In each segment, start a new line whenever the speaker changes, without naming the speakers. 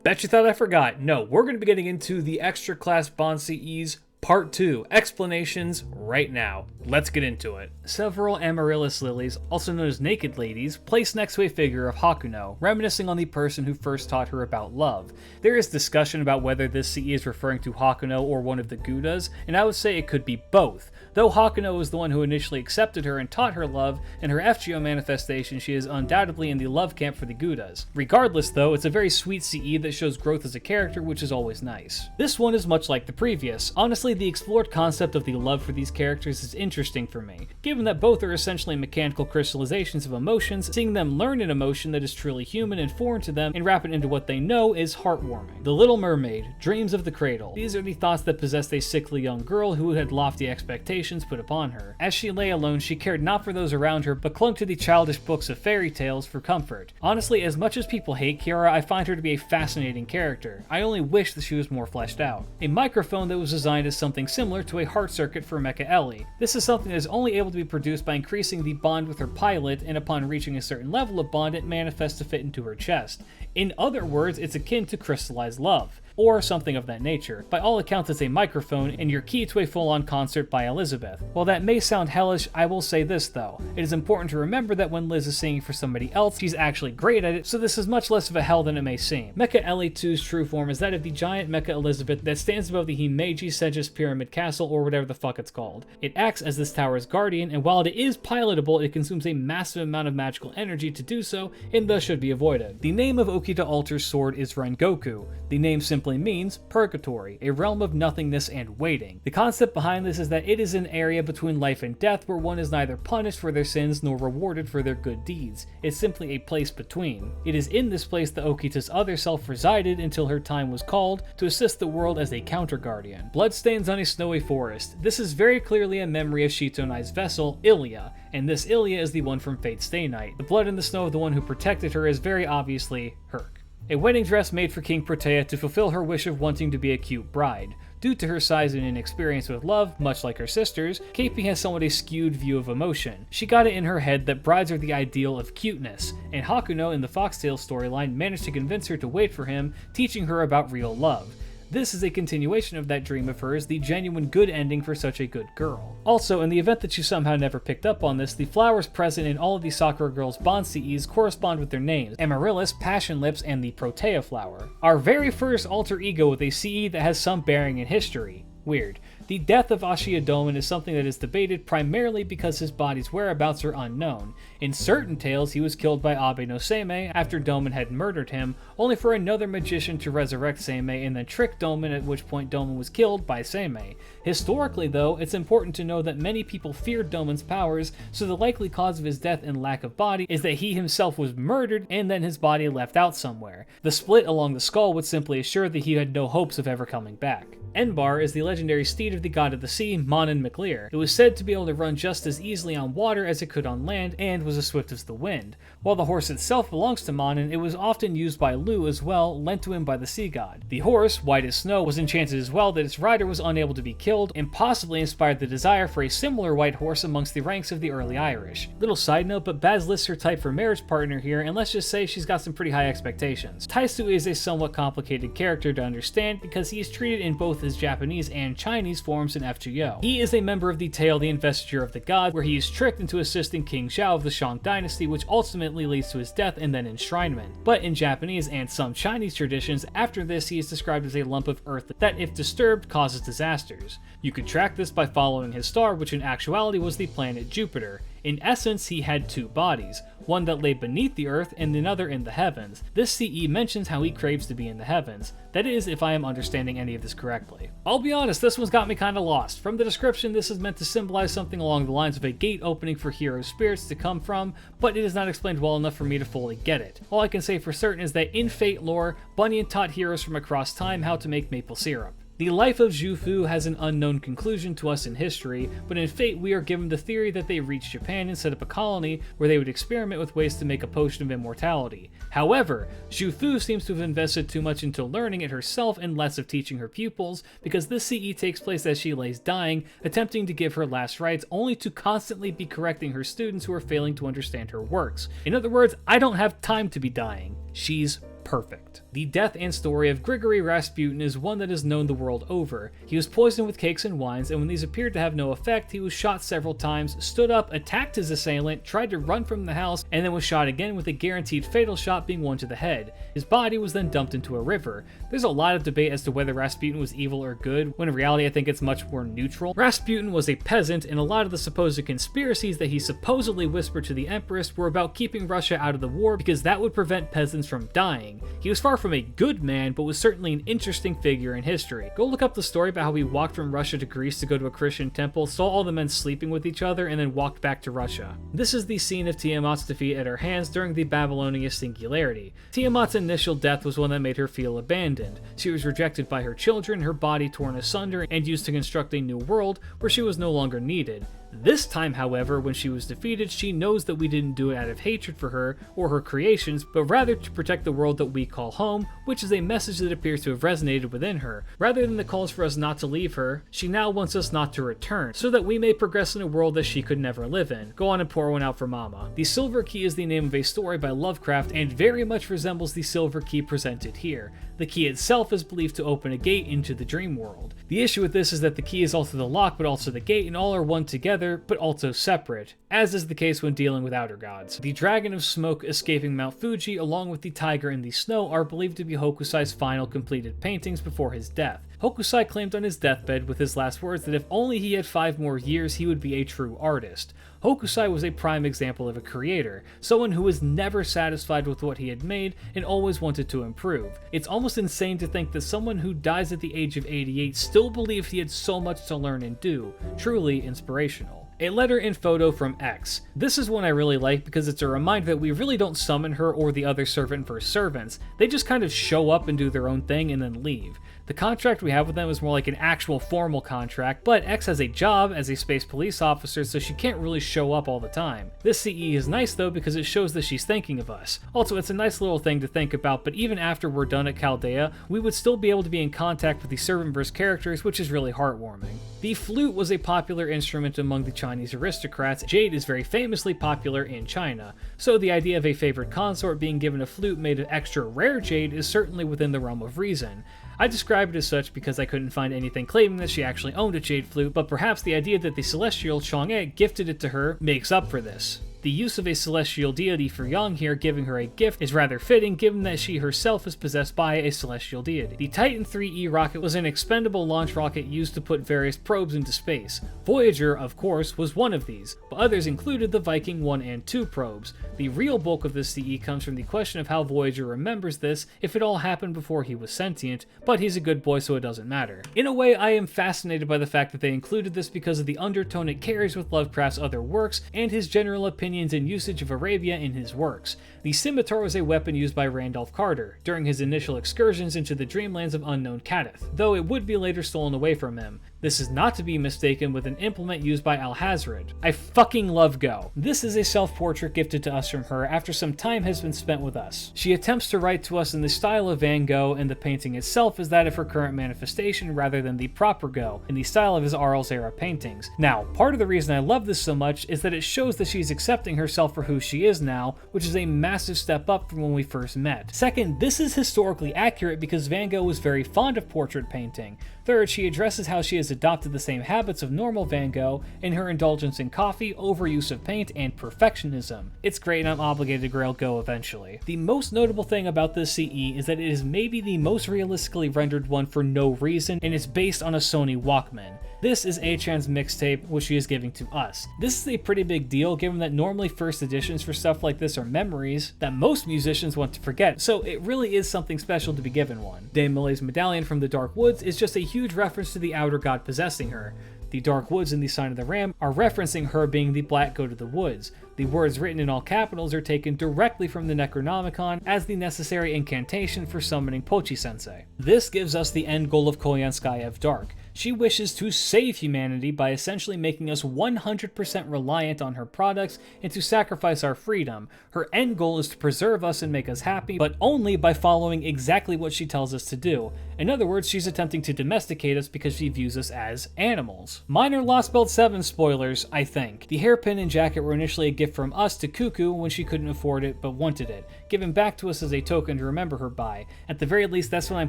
Bet you thought I forgot. No, we're going to be getting into the extra class Bond CEs Part 2, explanations right now. Let's get into it. Several Amarillis lilies, also known as naked ladies, placed next to a figure of Hakuno, reminiscing on the person who first taught her about love. There is discussion about whether this CE is referring to Hakuno or one of the Goudas, and I would say it could be both. Though Hakuno was the one who initially accepted her and taught her love, in her FGO manifestation she is undoubtedly in the love camp for the Goudas. Regardless though, it's a very sweet CE that shows growth as a character, which is always nice. This one is much like the previous. Honestly, the explored concept of the love for these characters is interesting for me. Given that both are essentially mechanical crystallizations of emotions, seeing them learn an emotion that is truly human and foreign to them and wrap it into what they know is heartwarming. The Little Mermaid, dreams of the cradle. These are the thoughts that possessed a sickly young girl who had lofty expectations put upon her. As she lay alone, she cared not for those around her, but clung to the childish books of fairy tales for comfort. Honestly, as much as people hate Kiara, I find her to be a fascinating character. I only wish that she was more fleshed out. A microphone that was designed as something similar to a heart circuit for Mecha Eli. This is something that is only able to be produced by increasing the bond with her pilot, and upon reaching a certain level of bond, it manifests to fit into her chest. In other words, it's akin to crystallized love, or something of that nature. By all accounts, it's a microphone and your key to a full-on concert by Elizabeth. While that may sound hellish, I will say this though. It is important to remember that when Liz is singing for somebody else, she's actually great at it, so this is much less of a hell than it may seem. Mecha Eli-2's true form is that of the giant Mecha Elizabeth that stands above the Himeji Segis Pyramid Castle, or whatever the fuck it's called. It acts as this tower's guardian, and while it is pilotable, it consumes a massive amount of magical energy to do so, and thus should be avoided. The name of Okita Alter's sword is Ren Goku. The name simply means purgatory, a realm of nothingness and waiting. The concept behind this is that it is an area between life and death where one is neither punished for their sins nor rewarded for their good deeds. It's simply a place between. It is in this place that Okita's other self resided until her time was called to assist the world as a counter-guardian. Bloodstains on a snowy forest. This is very clearly a memory of Shitonai's vessel, Ilia, and this Ilia is the one from Fate's Stay Night. The blood in the snow of the one who protected her is very obviously Herc. A wedding dress made for King Protea to fulfill her wish of wanting to be a cute bride. Due to her size and inexperience with love, much like her sisters, KP has somewhat a skewed view of emotion. She got it in her head that brides are the ideal of cuteness, and Hakuno in the Foxtail storyline managed to convince her to wait for him, teaching her about real love. This is a continuation of that dream of hers, the genuine good ending for such a good girl. Also, in the event that you somehow never picked up on this, the flowers present in all of the Sakura Girls Bond CEs correspond with their names: Amarillis, Passionlips, and the Protea flower. Our very first alter ego with a CE that has some bearing in history. Weird. The death of Ashiya Doman is something that is debated primarily because his body's whereabouts are unknown. In certain tales, he was killed by Abe no Seimei after Doman had murdered him, only for another magician to resurrect Seimei and then trick Doman, at which point Doman was killed by Seimei. Historically though, it's important to know that many people feared Doman's powers, so the likely cause of his death and lack of body is that he himself was murdered and then his body left out somewhere. The split along the skull would simply assure that he had no hopes of ever coming back. Enbar is the legendary steed of the god of the sea, Mane-mcleer. It was said to be able to run just as easily on water as it could on land, and was as swift as the wind. While the horse itself belongs to Manen, it was often used by Lu as well, lent to him by the sea god. The horse, white as snow, was enchanted as well that its rider was unable to be killed, and possibly inspired the desire for a similar white horse amongst the ranks of the early Irish. Little side note, but Baz lists her type for marriage partner here, and let's just say she's got some pretty high expectations. Taisu is a somewhat complicated character to understand because he is treated in both his Japanese and Chinese forms in FGO. He is a member of the tale The Investiture of the God, where he is tricked into assisting King Zhao of the Shang dynasty, which ultimately leads to his death and then enshrinement. But in Japanese and some Chinese traditions, after this he is described as a lump of earth that, if disturbed, causes disasters. You could track this by following his star, which in actuality was the planet Jupiter. In essence, he had two bodies, one that lay beneath the earth and another in the heavens. This CE mentions how he craves to be in the heavens. That is, if I am understanding any of this correctly. I'll be honest, this one's got me kinda lost. From the description, this is meant to symbolize something along the lines of a gate opening for hero spirits to come from, but it is not explained well enough for me to fully get it. All I can say for certain is that in Fate lore, Bunyan taught heroes from across time how to make maple syrup. The life of Zhu Fu has an unknown conclusion to us in history, but in Fate we are given the theory that they reached Japan and set up a colony where they would experiment with ways to make a potion of immortality. However, Zhu Fu seems to have invested too much into learning it herself and less of teaching her pupils, because this CE takes place as she lays dying, attempting to give her last rites, only to constantly be correcting her students who are failing to understand her works. In other words, I don't have time to be dying. She's perfect. The death and story of Grigory Rasputin is one that is known the world over. He was poisoned with cakes and wines, and when these appeared to have no effect, he was shot several times, stood up, attacked his assailant, tried to run from the house, and then was shot again with a guaranteed fatal shot being one to the head. His body was then dumped into a river. There's a lot of debate as to whether Rasputin was evil or good, when in reality I think it's much more neutral. Rasputin was a peasant, and a lot of the supposed conspiracies that he supposedly whispered to the Empress were about keeping Russia out of the war because that would prevent peasants from dying. He was far from a good man, but was certainly an interesting figure in history. Go look up the story about how he walked from Russia to Greece to go to a Christian temple, saw all the men sleeping with each other, and then walked back to Russia. This is the scene of Tiamat's defeat at her hands during the Babylonian Singularity. Tiamat's initial death was one that made her feel abandoned. She was rejected by her children, her body torn asunder, and used to construct a new world where she was no longer needed. This time, however, when she was defeated, she knows that we didn't do it out of hatred for her or her creations, but rather to protect the world that we call home, which is a message that appears to have resonated within her. Rather than the calls for us not to leave her, she now wants us not to return, so that we may progress in a world that she could never live in. Go on and pour one out for Mama. The Silver Key is the name of a story by Lovecraft and very much resembles the Silver Key presented here. The key itself is believed to open a gate into the dream world. The issue with this is that the key is also the lock but also the gate, and all are one together but also separate, as is the case when dealing with outer gods. The dragon of smoke escaping Mount Fuji along with the tiger in the snow are believed to be Hokusai's final completed paintings before his death. Hokusai claimed on his deathbed with his last words that if only he had 5 more years he would be a true artist. Hokusai was a prime example of a creator, someone who was never satisfied with what he had made and always wanted to improve. It's almost insane to think that someone who dies at the age of 88 still believed he had so much to learn and do. Truly inspirational. A letter and photo from X. This is one I really like because it's a reminder that we really don't summon her or the other servant for servants. They just kind of show up and do their own thing and then leave. The contract we have with them is more like an actual formal contract, but X has a job as a space police officer, so she can't really show up all the time. This CE is nice though because it shows that she's thinking of us. Also, it's a nice little thing to think about, but even after we're done at Chaldea, we would still be able to be in contact with the Servantverse characters, which is really heartwarming. The flute was a popular instrument among the Chinese aristocrats. Jade is very famously popular in China, so the idea of a favorite consort being given a flute made of extra rare jade is certainly within the realm of reason. I describe it as such because I couldn't find anything claiming that she actually owned a jade flute, but perhaps the idea that the celestial Chang'e gifted it to her makes up for this. The use of a celestial deity for Yang here giving her a gift is rather fitting given that she herself is possessed by a celestial deity. The Titan 3E rocket was an expendable launch rocket used to put various probes into space. Voyager, of course, was one of these, but others included the Viking 1 and 2 probes. The real bulk of this CE comes from the question of how Voyager remembers this if it all happened before he was sentient, but he's a good boy so it doesn't matter. In a way, I am fascinated by the fact that they included this because of the undertone it carries with Lovecraft's other works and his general opinion and usage of Arabia in his works. The scimitar was a weapon used by Randolph Carter during his initial excursions into the dreamlands of unknown Kadath, though it would be later stolen away from him. This is not to be mistaken with an implement used by Alhazred. I fucking love Gogh. This is a self-portrait gifted to us from her after some time has been spent with us. She attempts to write to us in the style of Van Gogh, and the painting itself is that of her current manifestation rather than the proper Gogh, in the style of his Arles era paintings. Now, part of the reason I love this so much is that it shows that she's accepting herself for who she is now, which is a massive step up from when we first met. Second, this is historically accurate because Van Gogh was very fond of portrait painting. Third, she addresses how she has adopted the same habits of normal Van Gogh in her indulgence in coffee, overuse of paint, and perfectionism. It's great and I'm obligated to grail Gogh eventually. The most notable thing about this CE is that it is maybe the most realistically rendered one for no reason, and it's based on a Sony Walkman. This is A-chan's mixtape, which she is giving to us. This is a pretty big deal given that normally first editions for stuff like this are memories that most musicians want to forget, so it really is something special to be given one. Dame Melee's medallion from the Dark Woods is just a huge reference to the outer god possessing her. The Dark Woods and the Sign of the Ram are referencing her being the Black Goat of the Woods. The words written in all capitals are taken directly from the Necronomicon as the necessary incantation for summoning Pochi-sensei. This gives us the end goal of Koyanskaya of Dark. She wishes to save humanity by essentially making us 100% reliant on her products and to sacrifice our freedom. Her end goal is to preserve us and make us happy, but only by following exactly what she tells us to do. In other words, she's attempting to domesticate us because she views us as animals. Minor Lost Belt 7 spoilers, I think. The hairpin and jacket were initially a gift from us to Cuckoo when she couldn't afford it but wanted it. given back to us as a token to remember her by. At the very least, that's what I'm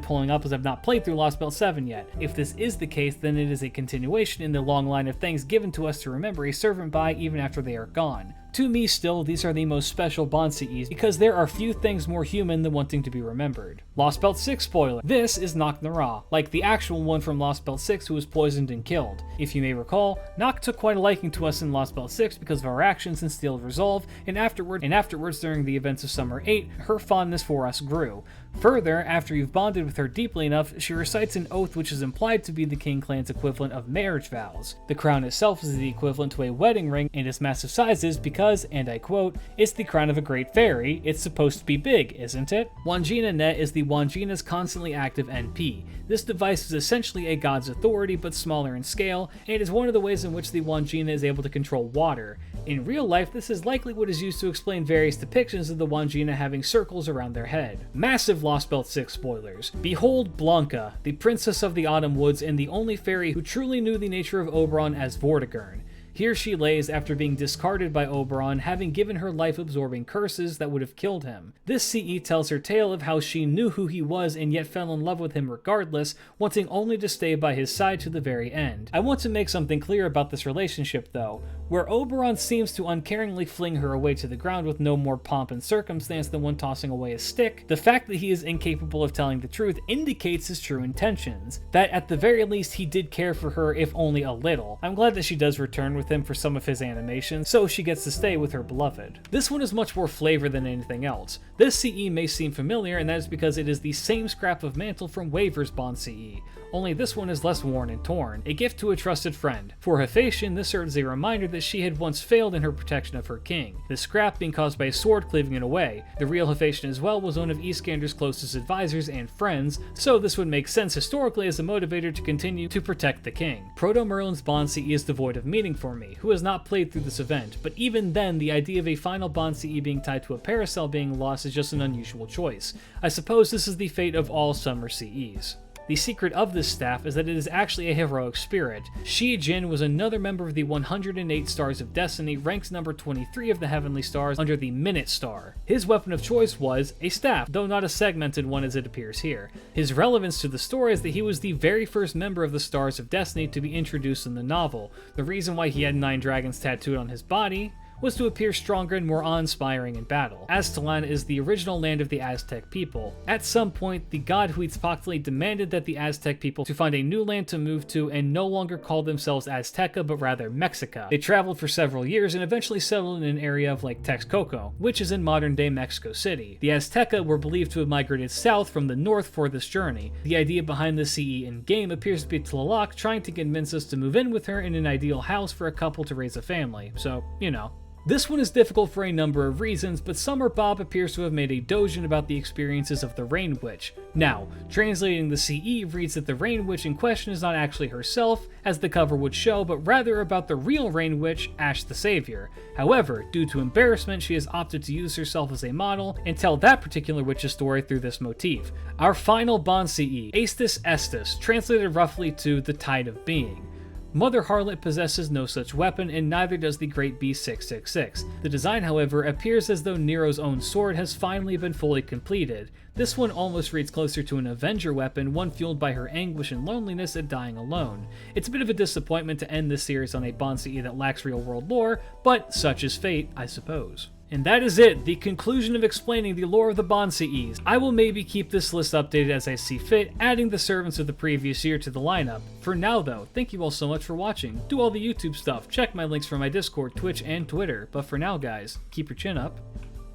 pulling up, as I've not played through Lost Belt 7 yet. If this is the case, then it is a continuation in the long line of things given to us to remember a servant by even after they are gone. To me still, these are the most special Bonsi'is because there are few things more human than wanting to be remembered. Lost Belt 6 spoiler. This is Knocknarea, like the actual one from Lost Belt 6 who was poisoned and killed. If you may recall, Knock took quite a liking to us in Lost Belt 6 because of our actions and Steeled Resolve, and afterwards during the events of Summer 8, her fondness for us grew. Further, after you've bonded with her deeply enough, she recites an oath which is implied to be the King Clan's equivalent of marriage vows. The crown itself is the equivalent to a wedding ring in its massive sizes because, and I quote, "It's the crown of a great fairy, it's supposed to be big, isn't it?" Wandjina Net is the Wandjina's constantly active NP. This device is essentially a god's authority but smaller in scale, and is one of the ways in which the Wandjina is able to control water. In real life, this is likely what is used to explain various depictions of the Wandjina having circles around their head. Massive Lost Belt 6 spoilers. Behold Blanca, the princess of the Autumn Woods and the only fairy who truly knew the nature of Oberon as Vortigern. Here she lays after being discarded by Oberon, having given her life-absorbing curses that would have killed him. This CE tells her tale of how she knew who he was and yet fell in love with him regardless, wanting only to stay by his side to the very end. I want to make something clear about this relationship though. Where Oberon seems to uncaringly fling her away to the ground with no more pomp and circumstance than one tossing away a stick, the fact that he is incapable of telling the truth indicates his true intentions. That at the very least he did care for her, if only a little. I'm glad that she does return with him for some of his animations, so she gets to stay with her beloved. This one is much more flavor than anything else. This CE may seem familiar, and that is because it is the same scrap of mantle from Waver's Bond CE, only this one is less worn and torn, a gift to a trusted friend. For Hephaestion, this serves as a reminder that she had once failed in her protection of her king, the scrap being caused by a sword cleaving it away. The real Hephaestion as well was one of Iskander's closest advisors and friends, so this would make sense historically as a motivator to continue to protect the king. Proto Merlin's Bond CE is devoid of meaning for me, who has not played through this event, but even then the idea of a final Bond CE being tied to a Paracel being lost is just an unusual choice. I suppose this is the fate of all summer CEs. The secret of this staff is that it is actually a heroic spirit. Shi Jin was another member of the 108 Stars of Destiny, ranked number 23 of the Heavenly Stars under the Minute Star. His weapon of choice was a staff, though not a segmented one as it appears here. His relevance to the story is that he was the very first member of the Stars of Destiny to be introduced in the novel. The reason why he had 9 dragons tattooed on his body was to appear stronger and more awe-inspiring in battle. Aztlan is the original land of the Aztec people. At some point, the god Huitzpactli demanded that the Aztec people to find a new land to move to and no longer call themselves Azteca but rather Mexica. They traveled for several years and eventually settled in an area of Lake Texcoco, which is in modern-day Mexico City. The Azteca were believed to have migrated south from the north for this journey. The idea behind the CE in-game appears to be Tlaloc trying to convince us to move in with her in an ideal house for a couple to raise a family, so, you know. This one is difficult for a number of reasons, but Summer Bob appears to have made a dojin about the experiences of the Rain Witch. Now, translating the CE reads that the Rain Witch in question is not actually herself, as the cover would show, but rather about the real Rain Witch, Ash the Savior. However, due to embarrassment, she has opted to use herself as a model and tell that particular witch's story through this motif. Our final Bond CE, Astis Estis, translated roughly to the Tide of Being. Mother Harlot possesses no such weapon, and neither does the Great Beast 666. The design, however, appears as though Nero's own sword has finally been fully completed. This one almost reads closer to an Avenger weapon, one fueled by her anguish and loneliness at dying alone. It's a bit of a disappointment to end this series on a Bond CE that lacks real-world lore, but such is fate, I suppose. And that is it, the conclusion of explaining the lore of the Bond CEs. I will maybe keep this list updated as I see fit, adding the servants of the previous year to the lineup. For now though, thank you all so much for watching. Do all the YouTube stuff, check my links for my Discord, Twitch, and Twitter. But for now guys, keep your chin up.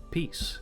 Peace.